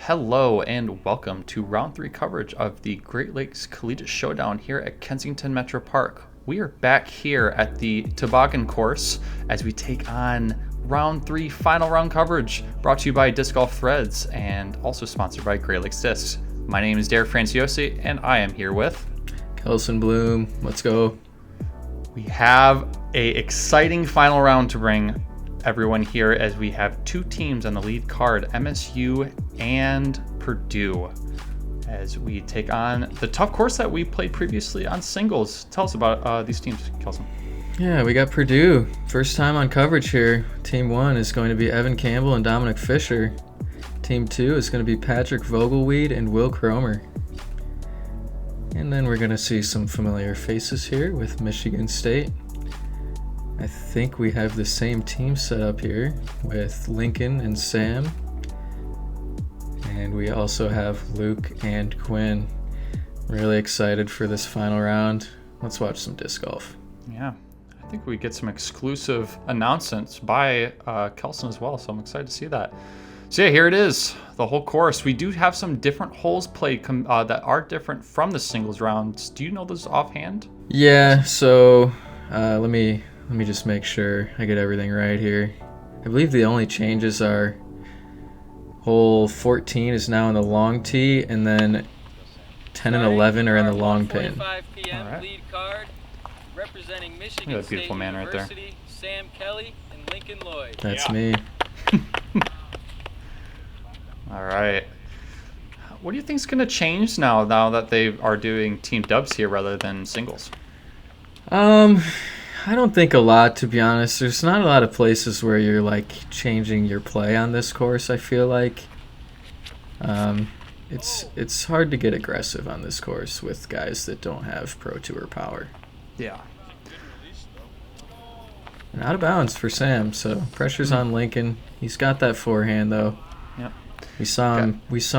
Hello and welcome to round 3 coverage of the Great Lakes Collegiate Showdown here at Kensington Metro Park. We are back here at the Toboggan course as we take on round 3 final round coverage brought to you by Discgolththreads and also sponsored by Great Lakes Discs. My name is Franciosi and I am here with Kelsen, Bluhm. Let's go. We have an exciting final round to bring everyone here as we have two teams on the lead card, MSU and Purdue, as we take on the tough course that we played previously on singles. Tell us about these teams, Kelsen. Yeah, we got Purdue. First time on coverage here. Team 1 is going to be Evan Campbell and Dominic Fisher. Team 2 is going to be Patrick Voglewede and Will Cromer. And then we're going to see some familiar faces here with Michigan State. I think we have the same team set up here with Lincon and Sam. And we also have Luke and Quinn. Really excited for this final round. Let's watch some disc golf. Yeah, I think we get some exclusive announcements by Kelsen as well, so I'm excited to see that. So yeah, here it is, the whole course. We do have some different holes played that are different from the singles rounds. Do you know those offhand? Yeah, so let me just make sure I get everything right here. I believe the only changes are hole 14 is now in the long tee, and then 10 and 11 are in the long pin. All right. Lead card, representing Michigan Look at that beautiful State man right there. University, Sam Kelly and Lincon Lloyed. That's me. All right. What do you think is going to change now that they are doing team dubs here rather than singles? I don't think a lot, to be honest. There's not a lot of places where you're like changing your play on this course, I feel like. It's hard to get aggressive on this course with guys that don't have Pro Tour power. Yeah. And out of bounds for Sam, so pressure's on Lincon. He's got that forehand though. Yep. We saw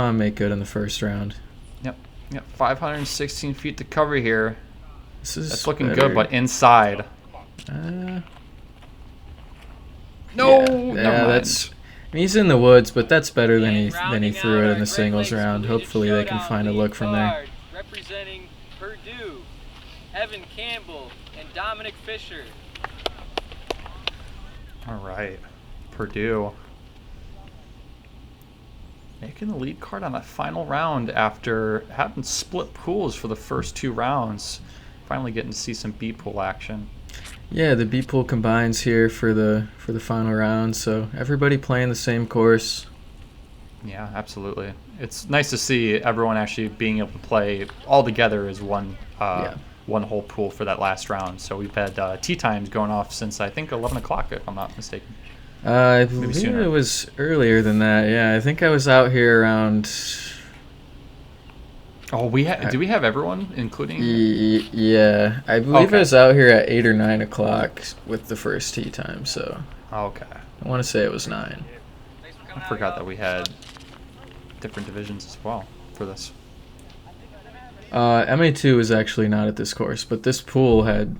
him make good in the first round. Yep. 516 feet to cover here. That's looking better. good, but inside. No, never mind. He's in the woods, but that's better than he threw it in the singles round. Hopefully they can find a look from there. Representing Purdue, Evan Campbell and Dominic Fisher. All right, Purdue making the lead card on that final round after having split pools for the first 2 rounds. Finally getting to see some B pool action. Yeah, the B pool combines here for the final round, so everybody playing the same course. Yeah, absolutely. It's nice to see everyone actually being able to play all together as one whole pool for that last round. So we've had tee times going off since I think 11 o'clock, if I'm not mistaken. I believe it was earlier than that. Yeah, I think I was out here around. Oh, do we have everyone, including? Yeah, I believe I was out here at 8 or 9 o'clock with the first tee time. So. Okay. I want to say it was 9. I forgot that we had different divisions as well for this. MA2 is actually not at this course, but this pool had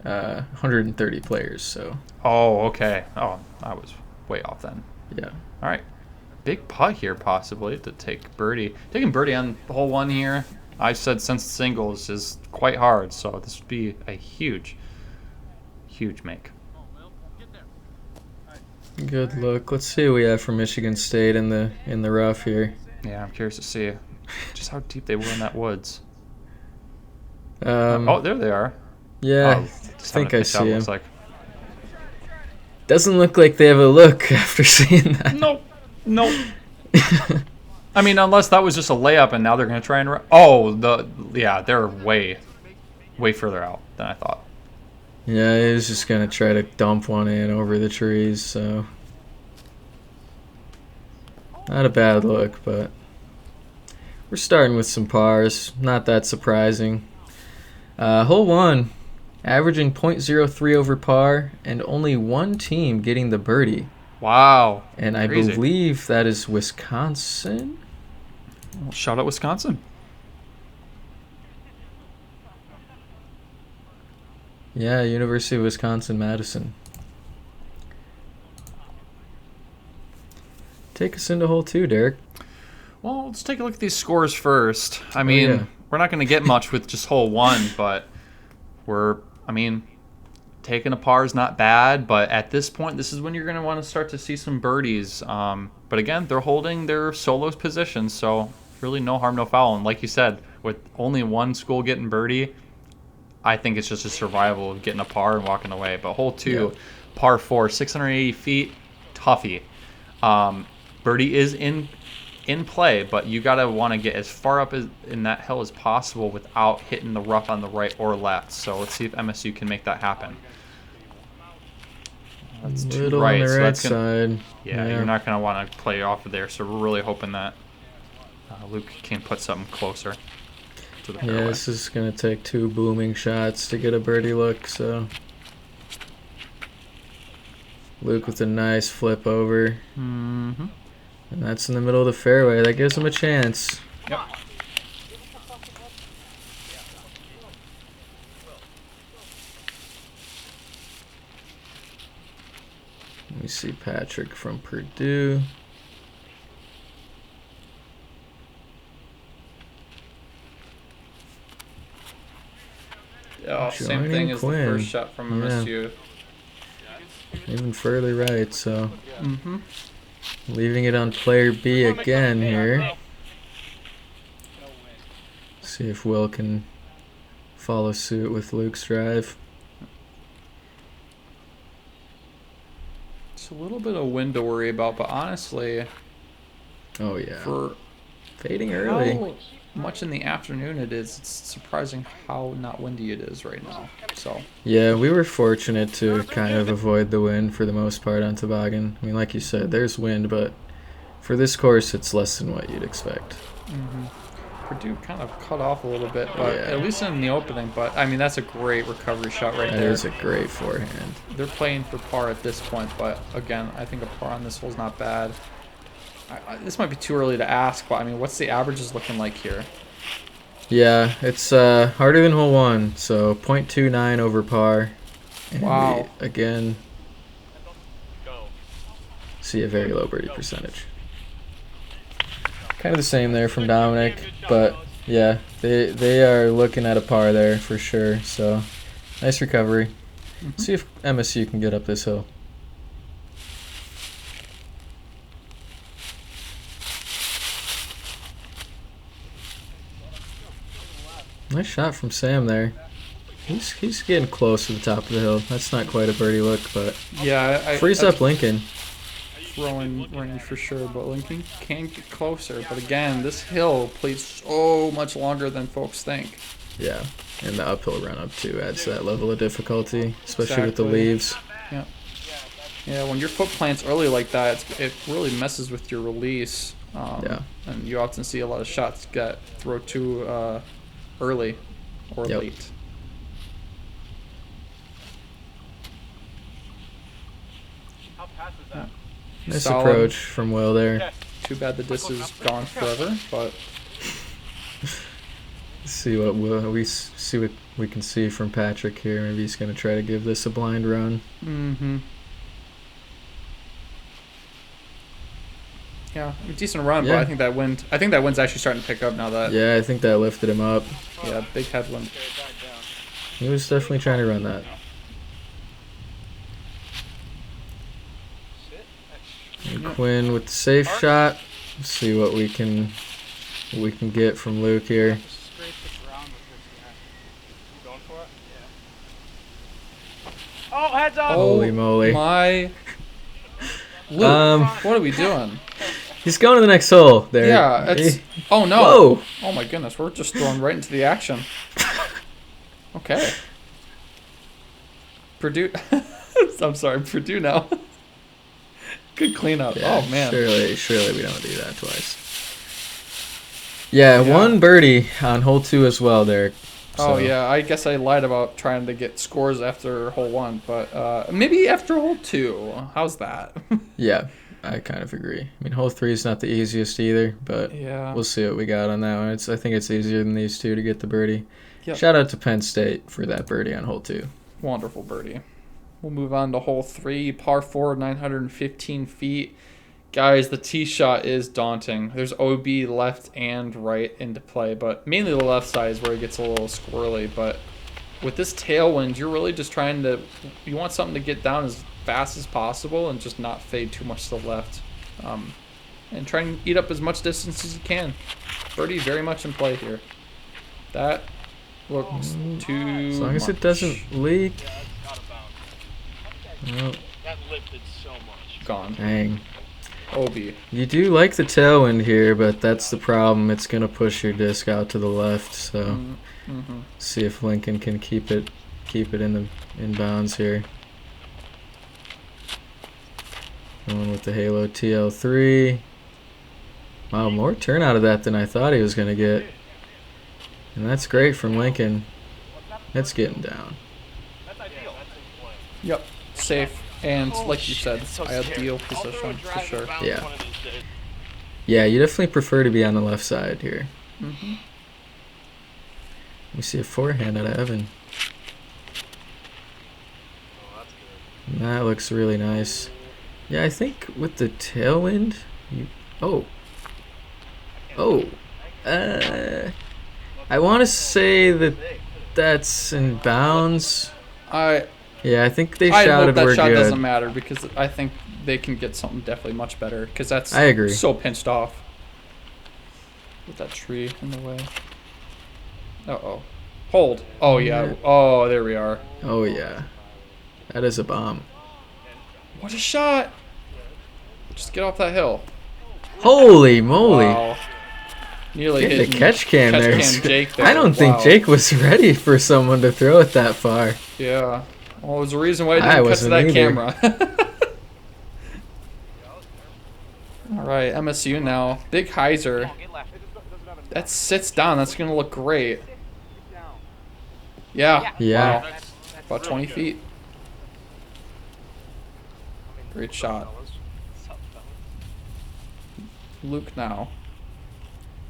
130 players. So. Oh, okay. Oh, I was way off then. Yeah. All right. Big putt here possibly to take birdie. Taking birdie on hole 1 here, I've said since singles, is quite hard. So this would be a huge make. Good look. Let's see what we have for Michigan State in the rough here. Yeah, I'm curious to see just how deep they were in that woods. Oh, there they are. Yeah, I think I see him. Like. Doesn't look like they have a look after seeing that. Nope. I mean, unless that was just a layup and now they're going to try and... they're way further out than I thought. Yeah, he was just going to try to dump one in over the trees, so... Not a bad look, but... We're starting with some pars. Not that surprising. Hole 1, averaging .03 over par, and only one team getting the birdie. Wow. And I Crazy. believe that is Wisconsin. Well, shout out Wisconsin. Yeah, University of Wisconsin-Madison. Take us into hole 2, Derek. Well, let's take a look at these scores first. I mean, yeah. we're not going to get much with just hole 1, but taking a par is not bad. But at this point, this is when you're going to want to start to see some birdies. But again, they're holding their solo positions, so really no harm, no foul. And like you said, with only one school getting birdie, I think it's just a survival of getting a par and walking away. But hole 2, par 4, 680 feet, toughie. Birdie is in play, but you gotta want to get as far up in that hill as possible without hitting the rough on the right or left. So let's see if MSU can make that happen. That's little on the right side. Yeah, you're not gonna want to play off of there. So we're really hoping that Luke can put something closer to the fairway. Yeah, this is gonna take 2 booming shots to get a birdie look. So Luke with a nice flip over. Mm-hmm. And that's in the middle of the fairway. That gives him a chance. Yep. Let me see Patrick from Purdue. Oh, same Joining thing as the Quinn. first shot from MSU. Even further right, so Mm-hmm. leaving it on player B again here. See if Will can follow suit with Luke's drive. It's a little bit of wind to worry about, but honestly, Oh yeah, for fading early. how much in the afternoon it is, it's surprising how not windy it is right now. So Yeah, we were fortunate to kind of avoid the wind for the most part on Toboggan. I mean, like you said, there's wind, but for this course, it's less than what you'd expect. Purdue kind of cut off a little bit, but Yeah. at least in the opening. But I mean, that's a great recovery shot right That there. is a great forehand. They're playing for par at this point, but again, I think a par on this hole is not bad. This might be too early to ask, but I mean, what's the averages looking like here? Yeah, it's harder than hole 1, so 0.29 over par. And Wow. we, again, see a very low birdie percentage. Kind of the same there from Dominic, but yeah, they are looking at a par there for sure. So nice recovery. See if MSU can get up this hill. Nice shot from Sam there. He's getting close to the top of the hill. That's not quite a birdie look, but Yeah, frees up Lincon. throwing range for sure, but Lincoln can get closer. But again, this hill plays so much longer than folks think. Yeah, and the uphill run up too adds to that level of difficulty, especially with the Exactly. leaves. Yeah, when your foot plants early like that, it really messes with your release. Yeah. And you often see a lot of shots get throw too early or Yep. late. Nice Solid. approach from Will there. Too bad the disc is gone forever, but See what see what we can see from Patrick here. Maybe he's gonna try to give this a blind run. yeah, a decent run. Yeah. But I think that wind's actually starting to pick up now. That Yeah, I think that lifted him up. yeah, big headwind. He was definitely trying to run that. And Quinn with the safe shot. Let's see what we can get from Luke here. Oh, heads up! Holy moly. My Luke, what are we doing? He's going to the next hole there. Yeah, it's oh no. Whoa. Oh my goodness, we're just thrown right into the action. Okay. Purdue I'm sorry, Purdue now. Good cleanup. Yeah, Oh man. Surely we don't do that twice. Yeah, one birdie on hole 2 as well there. Oh So, yeah, I guess I lied about trying to get scores after hole 1, but maybe after hole 2. How's that? Yeah, I kind of agree. I mean, hole 3 is not the easiest either, but Yeah. we'll see what we got on that one. I think it's easier than these two to get the birdie. Yep. Shout out to Penn State for that birdie on hole 2. Wonderful birdie. We'll move on to hole 3, par 4, 915 feet. Guys, the tee shot is daunting. There's OB left and right into play, but mainly the left side is where it gets a little squirrely. But with this tailwind, you're really just trying to, you want something to get down as fast as possible and just not fade too much to the left. And try and eat up as much distance as you can. Birdie very much in play here. That looks too As long as it much. doesn't leak. Oh, That lifted so much. Gone. dang. OB. You do like the tailwind here, but that's the problem. It's going to push your disc out to the left, so see if Lincon can keep it in bounds here. Going with the Halo TL3. Wow, more turn out of that than I thought he was going to get. And that's great from Lincon. It's getting down. That's ideal. Yep. Safe. And like you said, It's so ideal scary. I'll throw a position for driver sure. bounce Yeah. one of these days. Yeah, you definitely prefer to be on the left side here. Mm-hmm. We see a forehand out of Evan. Oh, that's good. And that looks really nice. Yeah, I think with the tailwind, I want to say that that's in bounds. Yeah, I think they I hope shouted that we're shot good. doesn't matter because I think they can get something definitely much better because that's I agree. so pinched off with that tree in the way. Uh-oh. Hold. Oh, yeah. Oh, there we are. Oh yeah, that is a bomb. What a shot. Just get off that hill. Holy moly! Wow. Nearly Get hit the catch cam there. Jake there. I don't think Wow. Jake was ready for someone to throw it that far. Yeah. Well, there's a reason why I I didn't cut to wasn't that either. camera. All right, MSU now. Big hyzer. Get left. It doesn't have a That sits down. That's going to look great. Yeah. Yeah. Wow. About 20 feet. Great shot. Luke now.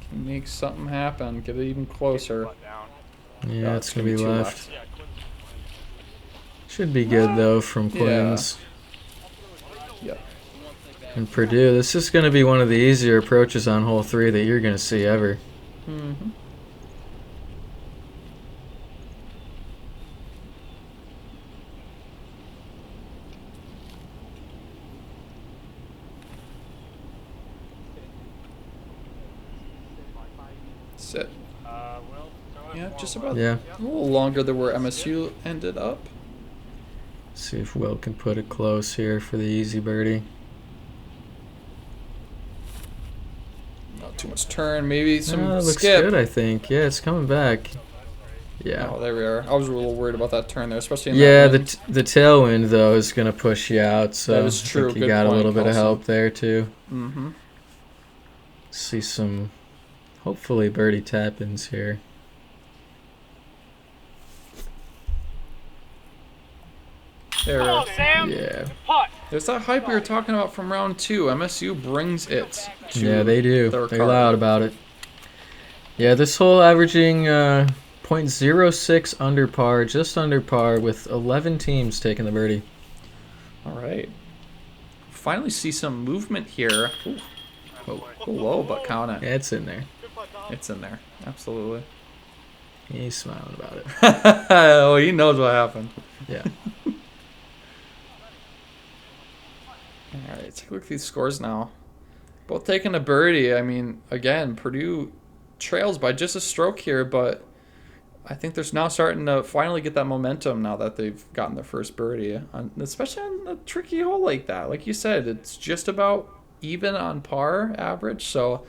Can make something happen. Get it even closer. Yeah, it's gonna be two left. Should be good though from Quinn's. Yep. And Purdue, this is gonna be one of the easier approaches on hole 3 that you're gonna see ever. Mm-hmm. Sit. Yeah, just about Yeah. a little longer than where MSU ended up. See if Will can put it close here for the easy birdie. Not too much turn, maybe some It looks skip. good, I think. Yeah, it's coming back. Yeah. Oh, there we are. I was a little worried about that turn there, especially in Yeah, that the tailwind though is gonna push you out, so That is I true. think you Good got a point, little bit of Kelsen. help there too. Mm-hmm. See some, hopefully birdie tap-ins here. There. Come on, Sam. Yeah. Putt. There's that hype we were talking about from round 2. MSU brings it to Yeah, they do. their They're card. loud about it. Yeah, this hole averaging .06 under par, just under par, with 11 teams taking the birdie. All right. Finally see some movement here. Ooh. Oh, low, but count it. Yeah, it's in there. It's in there. Absolutely. He's smiling about it. Oh, he knows what happened. Yeah. All right, take a look at these scores now. Both taking a birdie. I mean, again, Purdue trails by just a stroke here, but I think they're now starting to finally get that momentum now that they've gotten their first birdie, especially on a tricky hole like that. Like you said, it's just about even on par average. So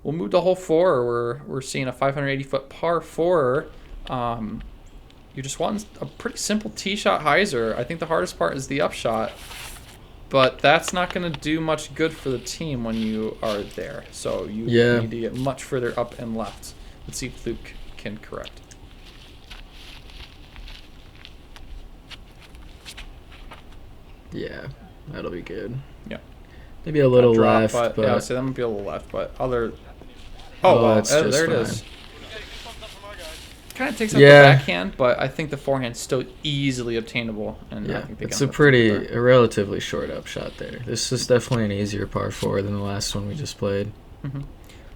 we'll move to hole 4. We're seeing a 580-foot par 4. You just want a pretty simple tee shot hyzer. I think the hardest part is the upshot. But that's not going to do much good for the team when you are there. So you need to get much further up and left. Let's see if Luke can correct. Yeah, that'll be good. Yeah. Maybe a little Drop, left, but yeah, so that might be a little left, but other. Oh, wow, that's just there it fine. is. Kind of takes out the backhand, but I think the forehand's still easily obtainable. And I think it's a relatively short upshot there. This is definitely an easier par 4 than the last one we just played.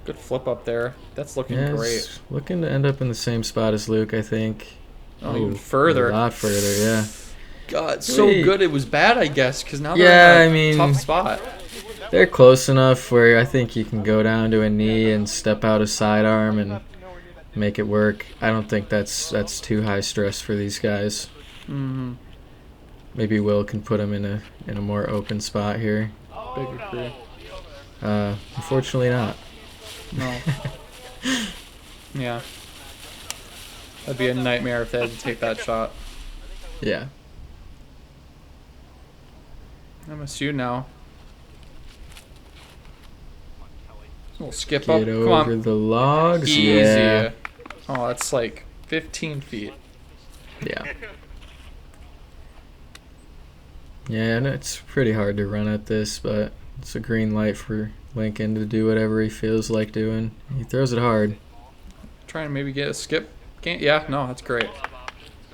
Good flip up there. That's looking great. It's looking to end up in the same spot as Luke, I think. Oh, even further. A lot further, yeah. God, so good it was bad, I guess, because now they're in a tough spot. They're close enough where I think you can go down to a knee and step out a sidearm and make it work. I don't think that's too high stress for these guys. Maybe Will can put him in a more open spot here. Bigger crew. Unfortunately not. No. Yeah. That'd be a nightmare if they had to take that shot. Yeah. MSU now. We'll skip Get up. Come over on. the logs. Easy. Yeah. Oh, that's like 15 feet. Yeah. Yeah, and it's pretty hard to run at this, but it's a green light for Lincon to do whatever he feels like doing. He throws it hard. Trying to maybe get a skip. Can't. Yeah, no, that's great.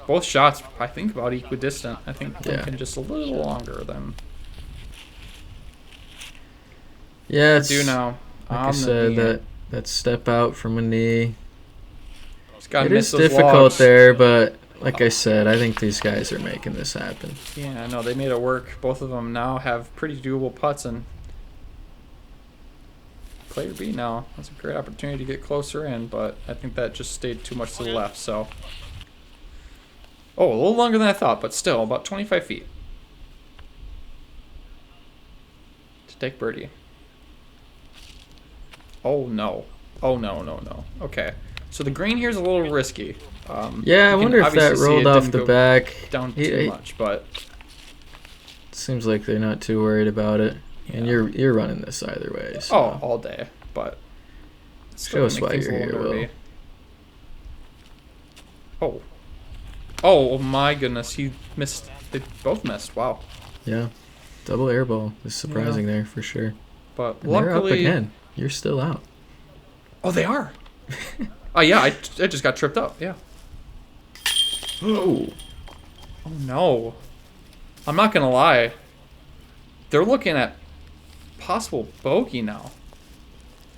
Both shots, I think, about equidistant. I think Lincon just a little longer than. Yeah, it's Purdue now. Like I said, that step out from a knee. It is difficult logs there, but like I said, I think these guys are making this happen. Yeah, I know. They made it work. Both of them now have pretty doable putts, and player B now. That's a great opportunity to get closer in, but I think that just stayed too much to the left, so. Oh, a little longer than I thought, but still, about 25 feet. To take birdie. Oh, no. Oh, no, no, no. Okay. So the green here is a little risky. Yeah, I wonder if that rolled off the back. Down too much, but it seems like they're not too worried about it. Yeah. And you're running this either way. So. Oh, all day. But show us why you're here, Will. Oh. Oh my goodness, he missed. They both missed. Wow. Yeah. Double air ball is surprising there for sure. But and luckily, they're up again. You're still out. Oh, they are. Oh yeah, I just got tripped up. Yeah. Oh. Oh no. I'm not gonna lie. They're looking at possible bogey now.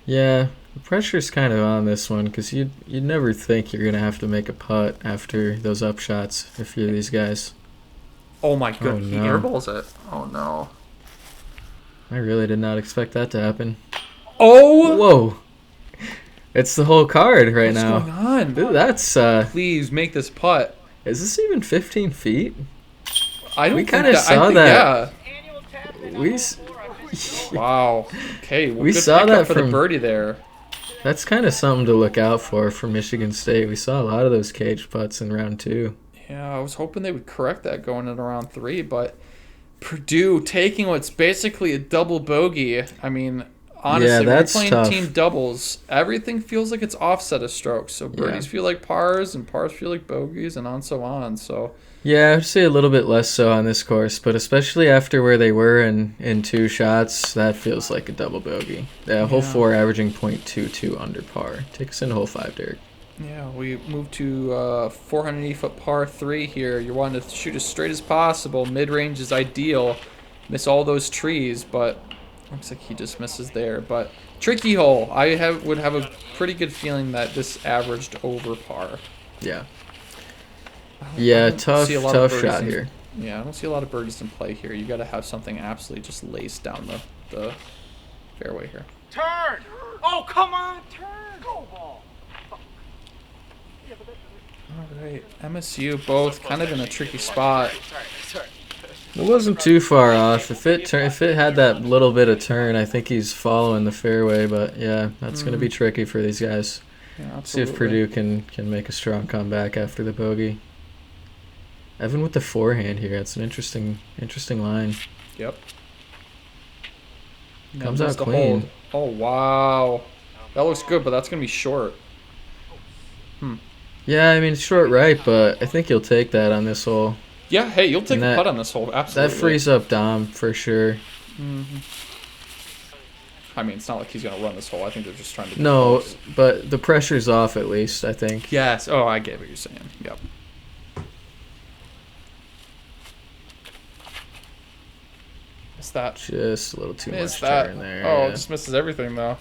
Yeah, the pressure's kind of on this one because you'd never think you're gonna have to make a putt after those upshots if you're these guys. Oh my god, oh, he no. airballs it. Oh no. I really did not expect that to happen. Oh! Whoa. It's the whole card right now. What's going on? Dude, that's Please make this putt. Is this even 15 feet? I don't. We kind of saw that. Yeah. Wow. Okay. Well, we good saw that for from the birdie there. That's kind of something to look out for Michigan State. We saw a lot of those cage putts in round 2. Yeah, I was hoping they would correct that going into round 3, but Purdue taking what's basically a double bogey. I mean, honestly, yeah, that's we're playing tough. team doubles. Everything feels like it's offset of strokes. So birdies feel like pars, and pars feel like bogeys, and so on. So yeah, I would say a little bit less so on this course, but especially after where they were in 2 shots, that feels like a double bogey. Yeah, hole 4 averaging .22 under par. Take us into hole 5, Derek. Yeah, we moved to 480-foot par 3 here. You're wanting to shoot as straight as possible. Mid-range is ideal. Miss all those trees, but looks like he just misses there. But tricky hole. I would have a pretty good feeling that this averaged over par. Yeah. Yeah, tough shot here. Yeah, I don't see a lot of birdies in play here. You got to have something absolutely just laced down the fairway here. Turn! Oh, come on, turn! Go ball! All right, MSU both kind of in a tricky spot. Sorry. It wasn't too far off. If it had that little bit of turn, I think he's following the fairway. But yeah, that's going to be tricky for these guys. Yeah, see if Purdue can make a strong comeback after the bogey. Evan with the forehand here. That's an interesting line. Yep. Comes out clean. Oh wow, that looks good, but that's going to be short. Yeah, I mean it's short right, but I think you'll take that on this hole. Yeah, hey, you'll take a putt on this hole, absolutely. That frees up Dom for sure. I mean, it's not like he's going to run this hole. I think they're just trying to... No, but the pressure's off at least, I think. Yes. Oh, I get what you're saying. Yep. Missed that. Just a little too Missed much that. turn there. Oh, yeah. it just misses everything, though.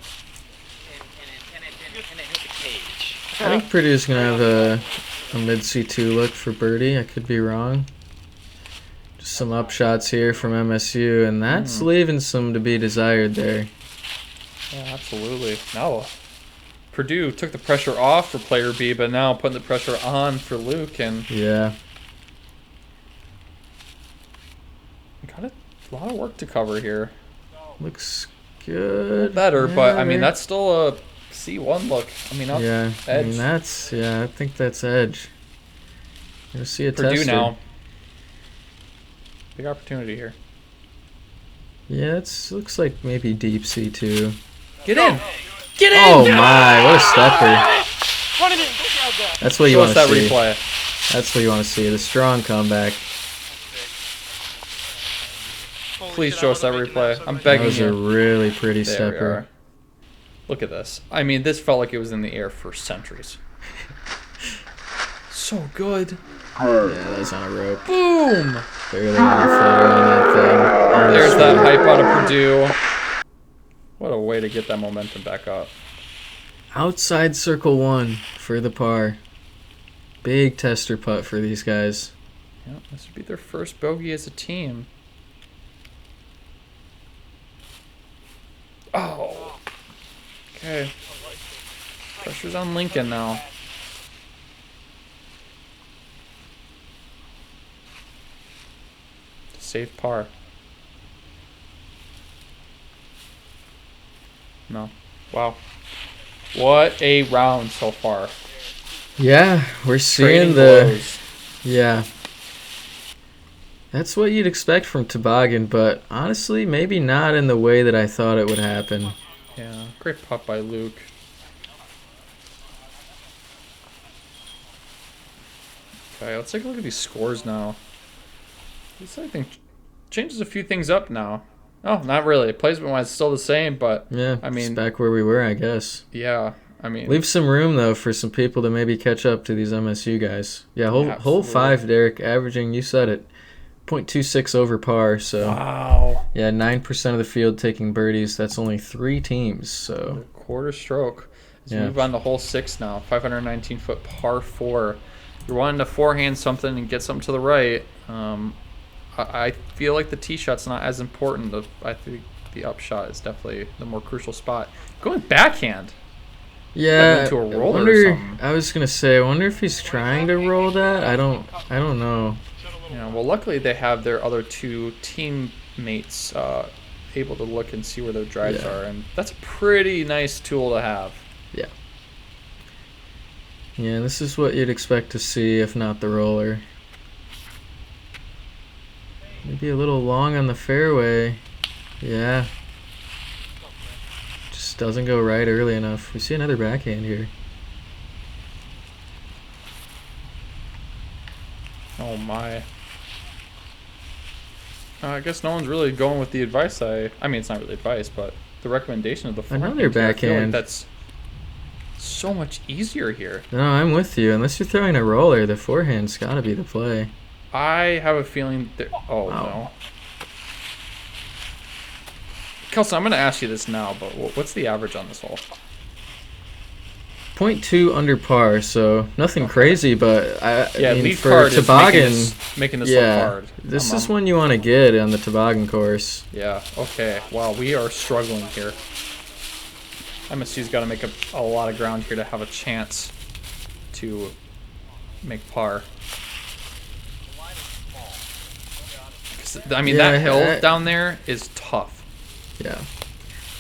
And it hit the cage. I think Purdue's going to have a mid C2 look for birdie. I could be wrong. Just some up shots here from MSU, and that's leaving some to be desired there. Yeah, absolutely. Now, Purdue took the pressure off for player B, but now putting the pressure on for Luke, and Yeah. got a lot of work to cover here. Looks good. Better, but I mean, Yeah. that's still a C1 look. I mean, up Yeah, edge. I mean, that's, yeah, I think that's edge. You'll see a Purdue tester. now. Big opportunity here. Yeah, it looks like maybe deep C2. Get in! Get in! Oh my, what a stepper. Run it in. Grab that. That's what you Show want us to that see. replay. That's what you want to see, the strong comeback. Please show us that replay. I'm That begging was a you. really pretty There we stepper. are. Look at this. I mean, this felt like it was in the air for centuries. So good. Yeah, that was on a rope. Boom! Barely any flutter on that thing. There's that hype out of Purdue. What a way to get that momentum back up. Outside circle 1 for the par. Big tester putt for these guys. Yep, this would be their first bogey as a team. Oh. Okay. Pressure's on Lincon now. Save par. No. Wow. What a round so far. Yeah, we're seeing Trading the... blows. Yeah. That's what you'd expect from Toboggan, but honestly, maybe not in the way that I thought it would happen. Yeah, great putt by Luke. Okay, let's take a look at these scores now. This, I think, changes a few things up now. Oh, not really. Placement-wise, still the same, but Yeah, I mean, it's back where we were, I guess. yeah, I mean, Leave some room, though, for some people to maybe catch up to these MSU guys. Yeah, hole Absolutely. 5, Derek, averaging, you said it, 0.26 over par, so... wow. Yeah, 9% of the field taking birdies. That's only 3 teams, so... Quarter stroke. Let's Yeah. move on to hole 6 now. 519-foot par 4. You're wanting to forehand something and get something to the right. I feel like the tee shot's not as important. I think the upshot is definitely the more crucial spot. Going backhand. Yeah, into a I roller or wonder... something. I was going to say, I wonder if he's trying to roll that. I don't know. Yeah, well, luckily they have their other 2 teammates able to look and see where their drives Yeah. are, and that's a pretty nice tool to have. Yeah, this is what you'd expect to see, if not the roller. Maybe a little long on the fairway. Yeah. Just doesn't go right early enough. We see another backhand here. Oh my. I guess no one's really going with the advice. I mean, it's not really advice, but the recommendation of the forehand. Another I feel like backhand. that's so much easier here. No, I'm with you. Unless you're throwing a roller, the forehand's got to be the play. I have a feeling that... Oh, Wow. no. Kelsen, I'm going to ask you this now, but what's the average on this hole? 0.2 under par, so nothing crazy, but I Yeah, mean, lead for card toboggan, is making this yeah, look hard. this is one you want to get on the toboggan course. Yeah, okay. Wow, we are struggling here. MSU's got to make a lot of ground here to have a chance to make par. 'Cause, I mean, Yeah, that hill down there is tough. Yeah.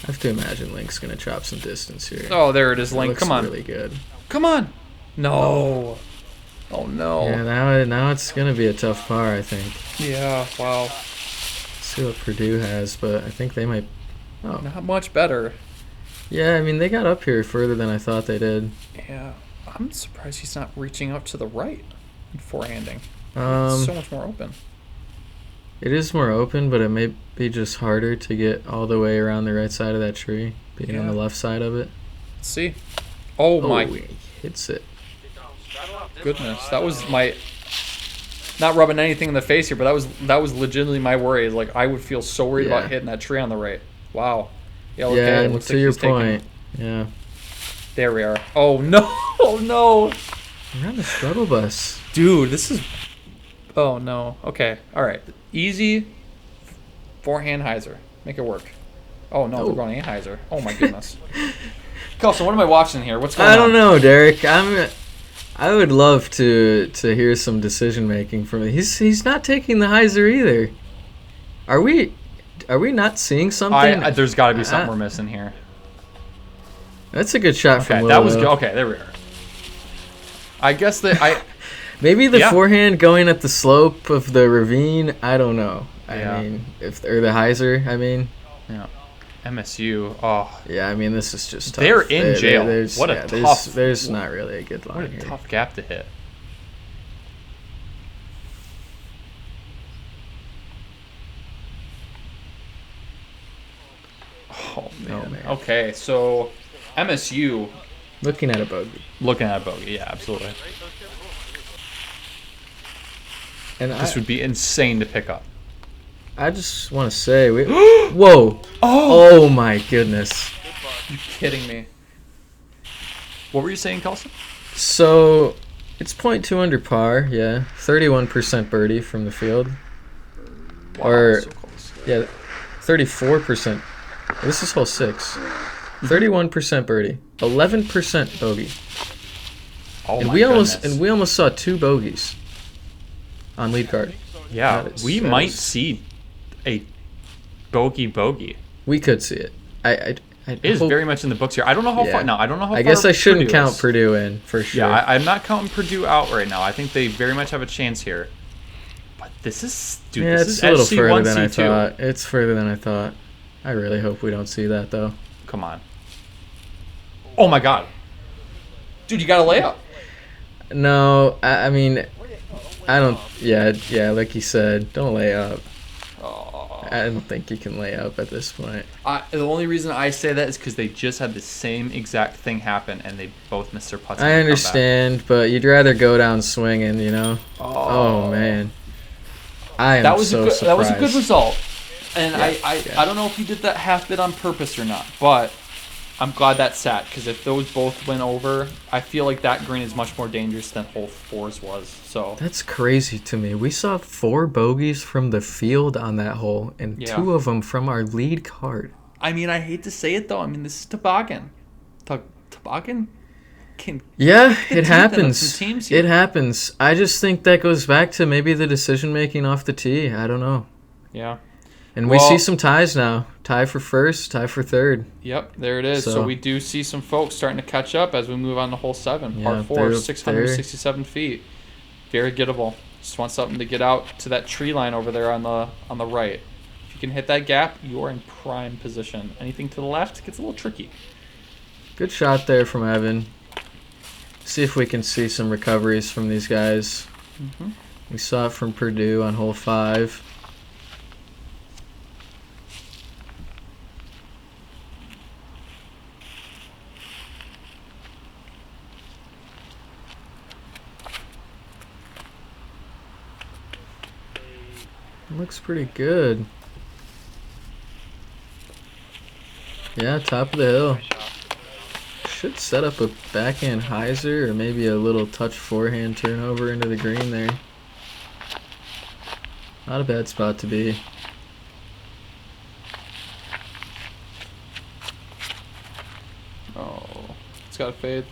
I have to imagine Link's going to chop some distance here. Oh, there it is, It Link. looks Come on. really good. Come on. No. Oh, no. Yeah, now it's going to be a tough par, I think. Yeah, wow. Let's see what Purdue has, but I think they might... Oh. Not much better. Yeah, I mean, they got up here further than I thought they did. Yeah, I'm surprised he's not reaching out to the right and forehanding. Um, It's so much more open. It is more open, but it may be just harder to get all the way around the right side of that tree, being on the left side of it. Let's see. Oh my He hits it. goodness. That was my... Not rubbing anything in the face here, but that was legitimately my worry. Like, I would feel so worried about hitting that tree on the right. Wow. Yeah, okay. It looks to like your he's taking- point. Yeah. There we are. Oh, no. Oh, no. We're on the struggle bus. Dude, this is... Oh, no. Okay. All right. Easy forehand hyzer. Make it work. Oh, no. They're going Anheuser. Oh, my goodness. Kelsen, what am I watching here? What's going on? I don't know, Derek. I would love to hear some decision making from him. He's not taking the hyzer either. Are we not seeing something? There's got to be something we're missing here. That's a good shot from Will. That was good. Okay, there we are. I guess that maybe the forehand going up the slope of the ravine. I don't know. Yeah. I mean, or the hyzer. I mean, yeah. MSU. Oh. Yeah, I mean, this is just tough. They're in jail. What a tough. There's not really a good line here. What a tough gap to hit. Oh man. Okay, so MSU looking at a bogey. Yeah, absolutely. And this would be insane to pick up. I just want to say, whoa! Oh my goodness! You kidding me? What were you saying, Kelsen? So it's 0.2 under par. Yeah, 31% birdie from the field. Wow, or so close. Yeah, 34%. This is hole 6. 31% birdie, 11% bogey. Oh and my we goodness. we almost saw 2 bogeys on lead card. Yeah, we might see a bogey. We could see it. It is very much in the books here. I don't know how far. No, I don't know how far. I guess I shouldn't Purdue count is. Purdue in for sure. Yeah, I'm not counting Purdue out right now. I think they very much have a chance here. But this is, dude. Yeah, this it's is a little SC1, further than I C2. thought. It's further than I thought. I really hope we don't see that though. Come on. Oh my God. Dude, you got a layup. No, I mean, I don't. Yeah, like you said, don't lay up. I don't think you can lay up at this point. The only reason I say that is because they just had the same exact thing happen, and they both missed their putts. I understand, but you'd rather go down swinging, you know? Oh man, I am surprised. That was a good result, and I don't know if he did that half bit on purpose or not, but I'm glad that sat, because if those both went over, I feel like that green is much more dangerous than hole 4's was. So that's crazy to me. We saw 4 bogeys from the field on that hole, and 2 of them from our lead card. I mean, I hate to say it though. I mean, this is toboggan. Toboggan can. Yeah, it happens. It happens. I just think that goes back to maybe the decision making off the tee. I don't know. Yeah. And we see some ties now. Tie for first, tie for third. Yep, there it is. So we do see some folks starting to catch up as we move on to hole 7. Par 4, 667 feet. Very gettable. Just want something to get out to that tree line over there on the right. If you can hit that gap, you are in prime position. Anything to the left gets a little tricky. Good shot there from Evan. See if we can see some recoveries from these guys. Mm-hmm. We saw it from Purdue on hole 5. Looks pretty good. Yeah, top of the hill. Should set up a backhand hyzer or maybe a little touch forehand turnover into the green there. Not a bad spot to be. Oh, it's got to fade.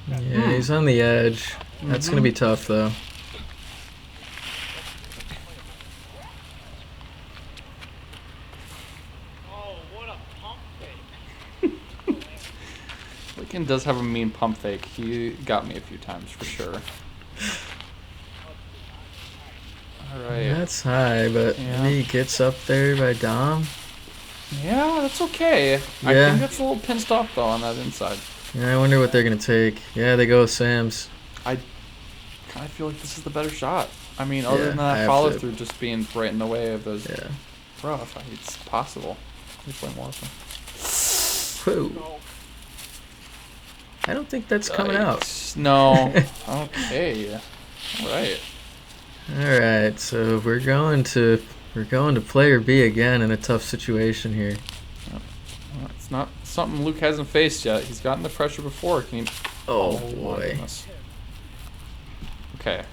Yeah, he's on the edge. That's going to be tough, though. Oh, what a pump fake. Lincon does have a mean pump fake. He got me a few times for sure. All right. That's high, but maybe he gets up there by Dom. Yeah, that's okay. I think that's a little pinched off, though, on that inside. Yeah, I wonder what they're going to take. Yeah, they go with Sam's. kind of feel like this is the better shot. I mean, other than that follow through just being right in the way of those rough, it's possible. Let me play more of them. Whoa. I don't think that's coming out. No. Okay. All right. All right. So we're going to player B again in a tough situation here. Well, it's not something Luke hasn't faced yet. He's gotten the pressure before. Can he? Oh boy. Okay.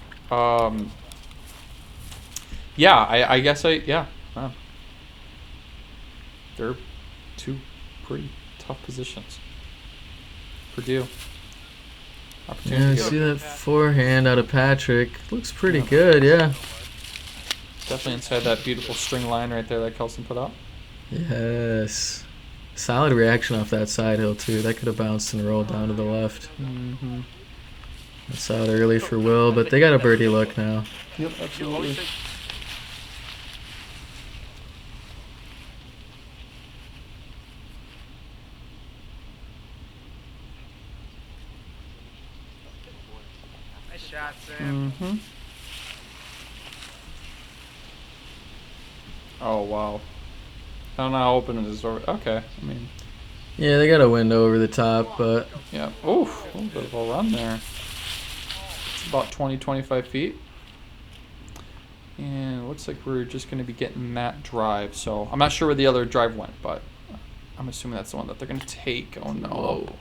Yeah. I guess yeah. They're two pretty tough positions. Purdue. Yeah, see that forehand out of Patrick. Looks pretty good, yeah. Definitely inside that beautiful string line right there that Kelsen put up. Yes. Solid reaction off that side hill, too. That could have bounced and rolled down to the left. Mm-hmm. That's out early for Will, but they got a birdie look now. Yep, absolutely. Nice shot, Sam. Mm-hmm. Oh, wow. I don't know how open it is over. Okay, I mean. Yeah, they got a window over the top, but. Yeah. Oof, a little bit of a run there. It's about 20-25 feet. And it looks like we're just going to be getting that drive. So I'm not sure where the other drive went, but I'm assuming that's the one that they're going to take. Oh, no. Whoa.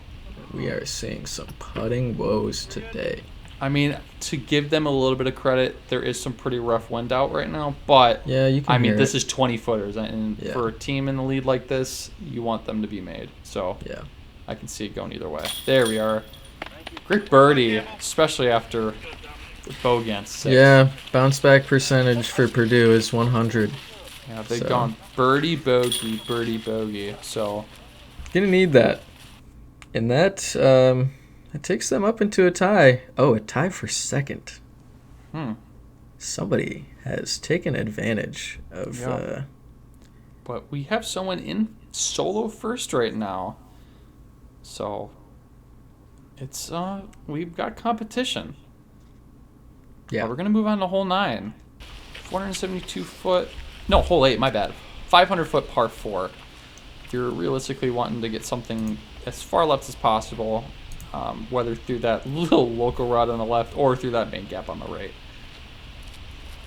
We are seeing some putting woes today. I mean, to give them a little bit of credit, there is some pretty rough wind out right now. But, yeah, you can this is 20-footers. And for a team in the lead like this, you want them to be made. So yeah, I can see it going either way. There we are. Great birdie, especially after the bogey on 6. Yeah, bounce back percentage for Purdue is 100. Yeah, they've gone birdie, bogey, birdie, bogey. So gonna need that. And that it takes them up into a tie. Oh, a tie for second. Somebody has taken advantage of. But we have someone in solo first right now. So it's we've got competition. Yeah. We're gonna move on to hole 9. 472 foot. No, hole 8. My bad. 500 foot par 4. If you're realistically wanting to get something as far left as possible, whether through that little local rod on the left or through that main gap on the right.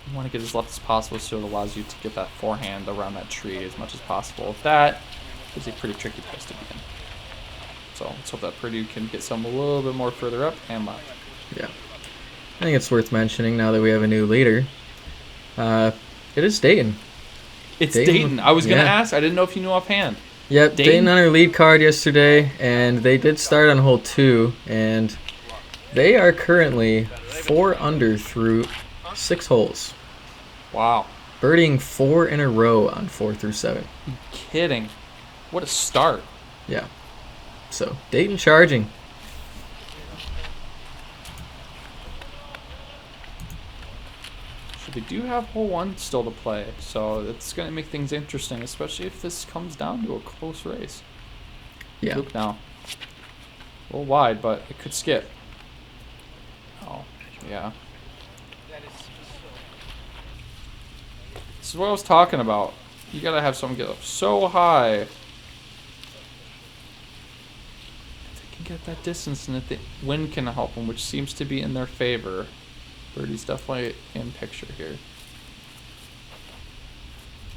You want to get as left as possible so it allows you to get that forehand around that tree as much as possible. That is a pretty tricky place to be in. So let's hope that Purdue can get some a little bit more further up and left. Yeah. I think it's worth mentioning now that we have a new leader. It is Dayton. It's Dayton. I was going to ask. I didn't know if you knew offhand. Yep, Dayton on our lead card yesterday, and they did start on hole 2, and they are currently 4 under through 6 holes. Wow. Birdieing 4 in a row on 4 through 7. You kidding? What a start. Yeah. So, Dayton charging. So they do have hole 1 still to play, so it's going to make things interesting, especially if this comes down to a close race. Yeah. Look now. A little wide, but it could skip. Oh, yeah. This is what I was talking about. You got to have someone get up so high. If they can get that distance and if the wind can help them, which seems to be in their favor. Birdie's definitely in picture here.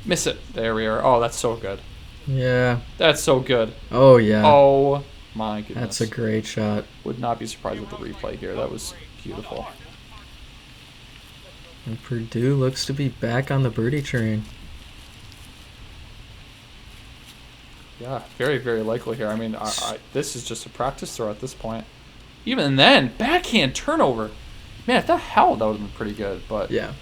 Miss it. There we are. Oh, that's so good. Yeah. That's so good. Oh, yeah. Oh, my goodness. That's a great shot. Would not be surprised with the replay here. That was beautiful. And Purdue looks to be back on the birdie train. Yeah, very, very likely here. I mean, this is just a practice throw at this point. Even then, backhand turnover. Man, if that held, that would have been pretty good. But yeah.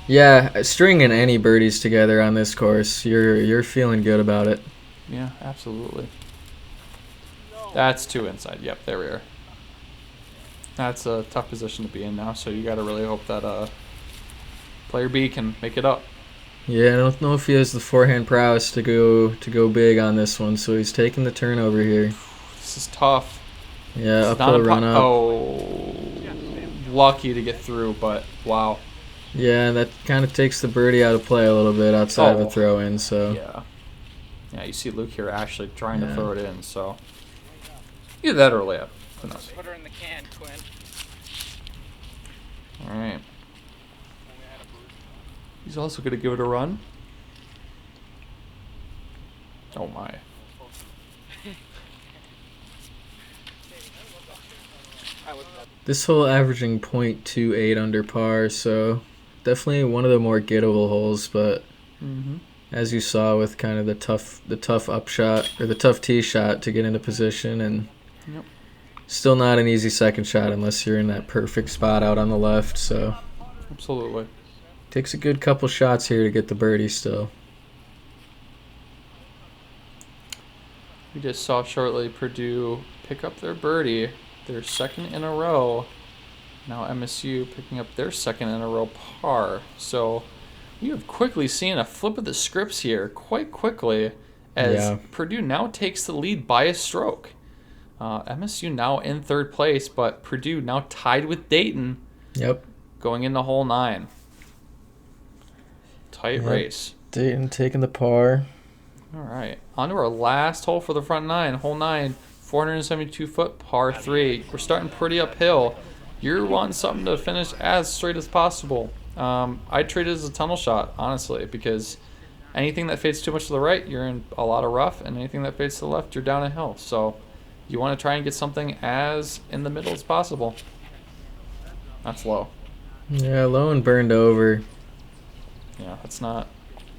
Yeah, stringing any birdies together on this course, you're feeling good about it. Yeah, absolutely. That's 2 inside. Yep, there we are. That's a tough position to be in now, so you got to really hope that player B can make it up. Yeah, I don't know if he has the forehand prowess to go big on this one, so he's taking the turnover here. This is tough. Yeah, uphill run up. Oh, lucky to get through, but wow. Yeah, that kind of takes the birdie out of play a little bit outside of a throw-in, so. Yeah. Yeah, you see Luke here actually trying to throw it in, so. Either that or layup. Who knows? Put her in the can, Quinn. All right. He's also going to give it a run. Oh, my. This hole averaging .28 under par, so definitely one of the more gettable holes, but as you saw with kind of the tough upshot or the tough tee shot to get into position, and still not an easy second shot unless you're in that perfect spot out on the left. So absolutely takes a good couple shots here to get the birdie still. We just saw shortly Purdue pick up their birdie, their second in a row. Now MSU picking up their second in a row par. So we have quickly seen a flip of the scripts here quite quickly as Purdue now takes the lead by a stroke. MSU now in third place, but Purdue now tied with Dayton. Yep. Going into hole 9. Tight race. Dayton taking the par. All right. On to our last hole for the front 9. Hole 9, 472-foot par 3. We're starting pretty uphill. You're wanting something to finish as straight as possible. I'd treat it as a tunnel shot, honestly, because anything that fades too much to the right, you're in a lot of rough, and anything that fades to the left, you're down a hill. So you want to try and get something as in the middle as possible. That's low. Yeah, low and burned over. Yeah, that's not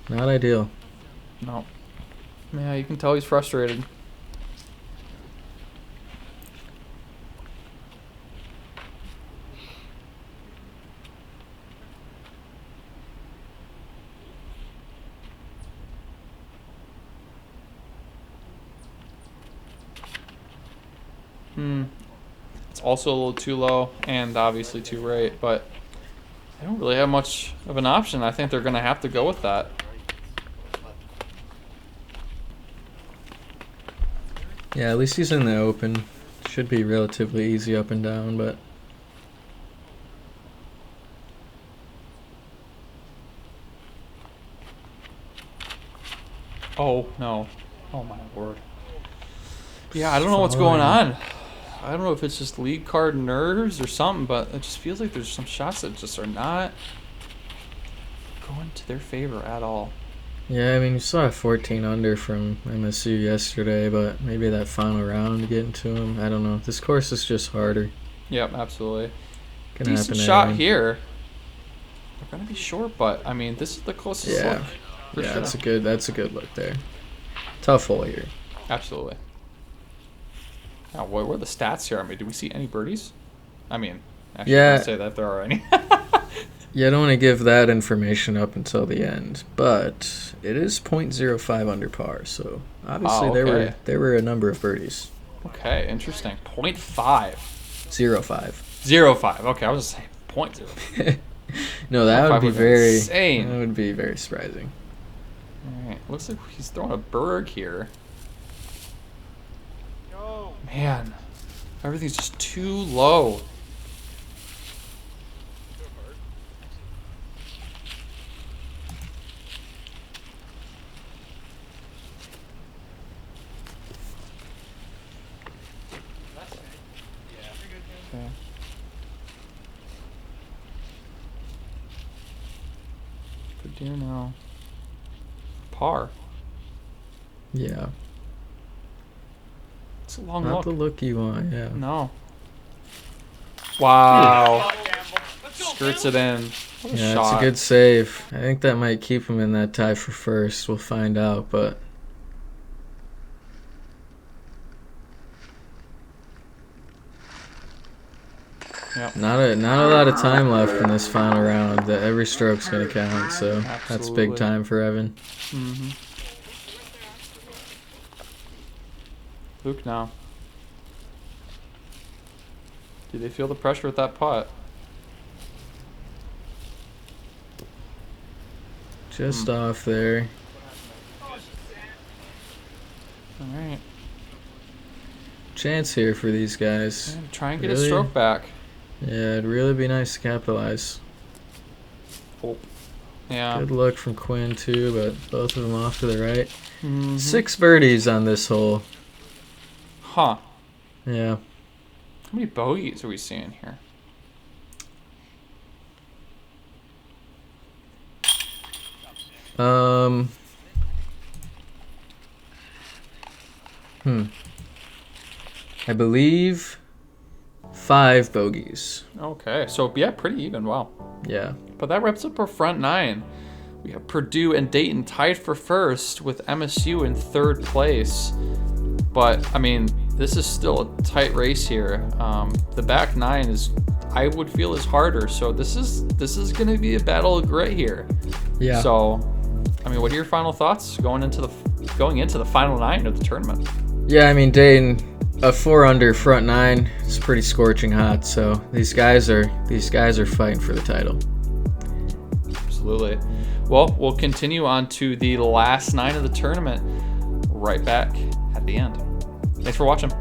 ideal. No. Yeah, you can tell he's frustrated. It's also a little too low and obviously too right, but they don't really have much of an option. I think they're going to have to go with that. Yeah, at least he's in the open. Should be relatively easy up and down, but oh no. Oh my word. Yeah, I don't know what's going on. I don't know if it's just lead card nerves or something, but it just feels like there's some shots that just are not going to their favor at all. yeah, I mean, you saw a 14 under from MSU yesterday, but maybe that final round getting to him. I don't know. This course is just harder. Yep, absolutely. Can Decent happen shot anyway. here. They're gonna be short, but I mean, this is the closest look. For Yeah, sure. that's a good look there. Tough hole here. Absolutely. Now, what were the stats here? I mean, do we see any birdies? I mean, actually, I can't say that there are any. Yeah, I don't want to give that information up until the end, but it is .05 under par, so obviously there were a number of birdies. Okay, interesting. 0.5. 0.5. 0.5. Okay, I was just saying 0.0. No, that would be insane. That would be very surprising. All right, looks like he's throwing a berg here. Man, everything's just too low. Okay. Purdue now. Par. Yeah. It's a long Not look. the look you want, yeah. No. Wow. Skirts it in. What a Yeah, shot. it's a good save. I think that might keep him in that tie for first. We'll find out, but Yep. not a lot of time left in this final round. That every stroke's gonna count, so that's Absolutely. big time for Evan. Mm-hmm. Luke now. Do they feel the pressure with that putt? Just off there. All right. Chance here for these guys. Try and get a Really? stroke back. Yeah, it'd really be nice to capitalize. Oh. Yeah. Good look from Quinn, too, but both of them off to the right. Mm-hmm. 6 birdies on this hole. Huh. Yeah. How many bogeys are we seeing here? I believe 5 bogeys. Okay, so yeah, pretty even. Wow. Yeah. But that wraps up our front 9. We have Purdue and Dayton tied for first with MSU in 3rd place. But, I mean, this is still a tight race here. The back 9 is, I would feel, is harder. So this is going to be a battle of grit here. Yeah. So, I mean, what are your final thoughts going into the final 9 of the tournament? Yeah, I mean, Dayton, a 4-under front 9 is pretty scorching hot. So these guys are fighting for the title. Absolutely. Well, we'll continue on to the last 9 of the tournament right back at the end. Thanks for watching.